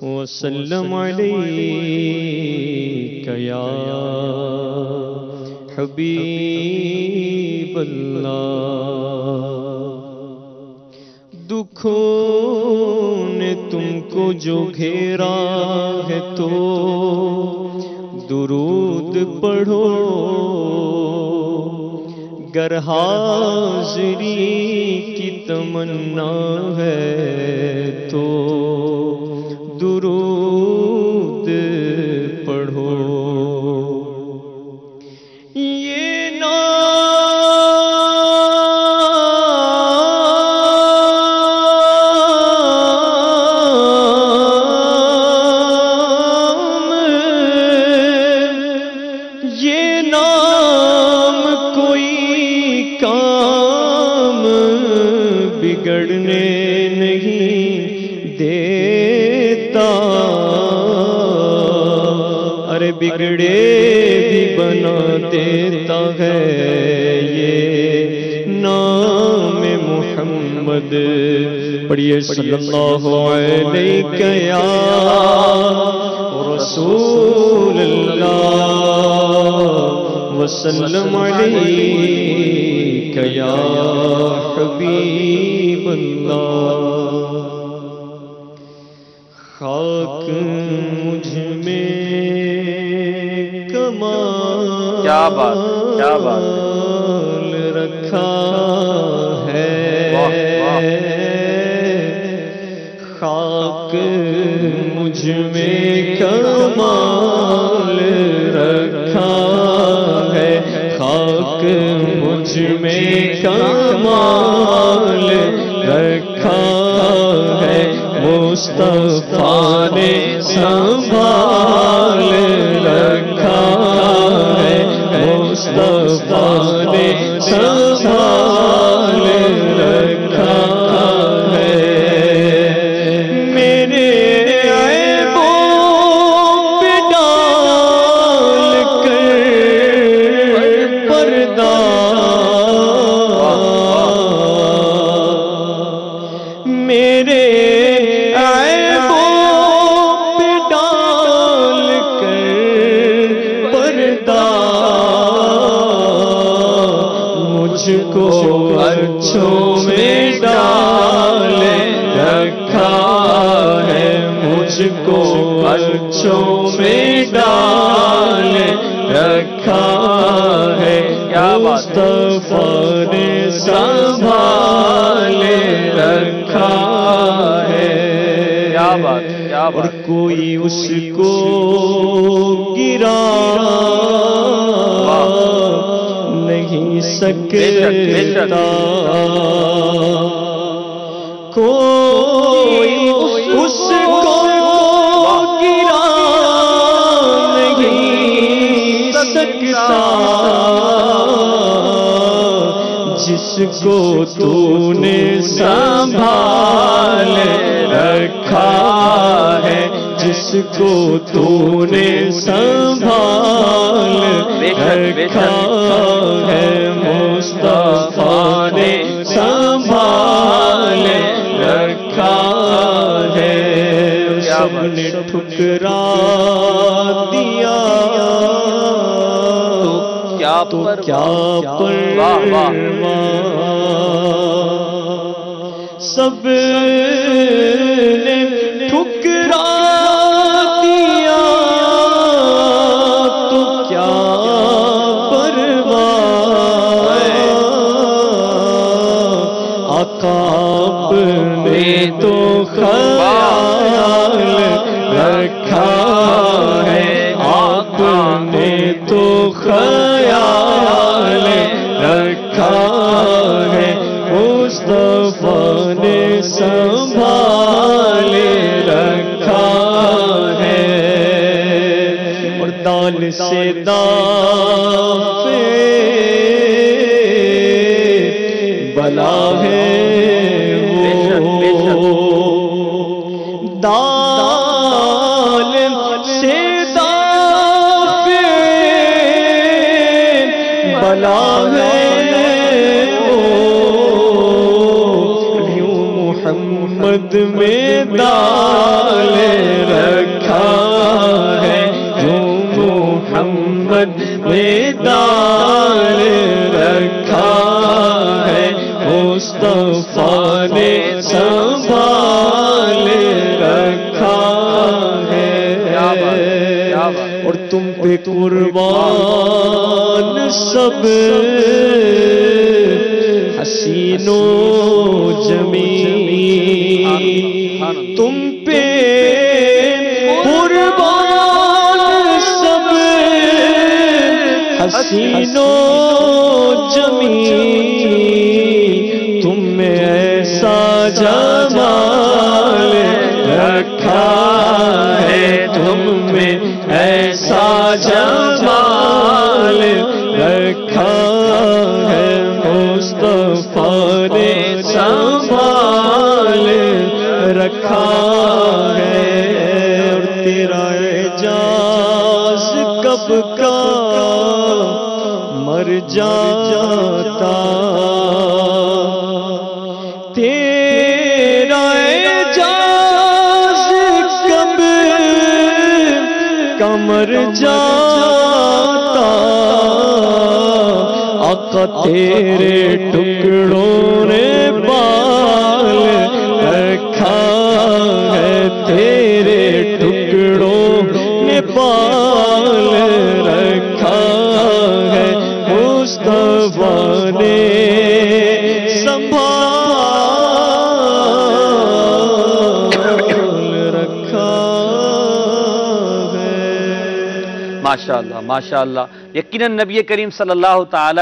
وسلم علیک یا حبیب اللہ۔ دکھوں نے تم کو جو گھیرا ہے تو درود پڑھو، گر حاضری کی تمنا ہے تو درود پڑھو۔ یہ نام کوئی کام بگڑنے نہیں دیتا، ارے بگڑے بھی بنا دیتا ہے یہ نام محمد۔ پڑھیے صلی اللہ علیہ یا رسول اللہ وسلم علیک یا حبیب اللہ۔ خاک مجھ میں کمال کیا بات کیا بات رکھا ہے، خاک مجھ میں کمال رکھا ہے، خاک مجھ میں کمال رکھا ہے، مصطفیٰ نے سنبھال رکھا ہے، مصطفیٰ نے سنبھال رکھا ہے۔ میرے عیبوں پہ ڈال کر پردہ، میرے مجھ کو اچھوں میں ڈال رکھا ہے، مجھ کو اچھوں میں ڈال رکھا ہے، مصطفیٰ نے سنبھال رکھا ہے۔ کیا بات کیا اور بات کوئی اس کو گرا نہیں سکتا، کوئی اس کو گرا نہیں سکتا، جس کو تو نے سنبھال رکھا ہے، جس کو تو نے سنبھال رکھا ہے، مصطفیٰ نے سنبھال رکھا ہے۔ سب نے ٹھکرا دیا تو کیا پرواہ، سب نے ٹھکرا دیا تو کیا پرواہ، آقا اپنے تو خیال رکھا ہے، آپ نے تو خیال رکھا ہے، مصطفیٰ نے سنبھال رکھا ہے۔ اور دال سے دافع بلا ہے وہ، دال سے دافع بلا ہے وہ، محمد میں ڈال رکھا ہے، جو محمد میں ڈال رکھا ہے، مصطفیٰ نے سنبھال رکھا ہے۔ اور تم پہ قربان سب حسین و جمیل، تم پہ قربان سب حسین و جمیل، تم میں ایسا جمال رکھا ہے، تم میں ایسا جمال رکھا ہے، مصطفیٰ نے سنبھال رکھا ہے۔ اور تیرا اعجاز کب کا مر جاتا، تیرا اعجاز کب کا مر جاتا، آقا تیرے ٹکڑوں نے بال رکھا ہے، تیرے ٹکڑوں نے بال رکھا ہے، مصطفیٰ نے سنبھال رکھا ہے۔ ماشاءاللہ ماشاءاللہ، یقیناً نبی کریم صلی اللہ تعالی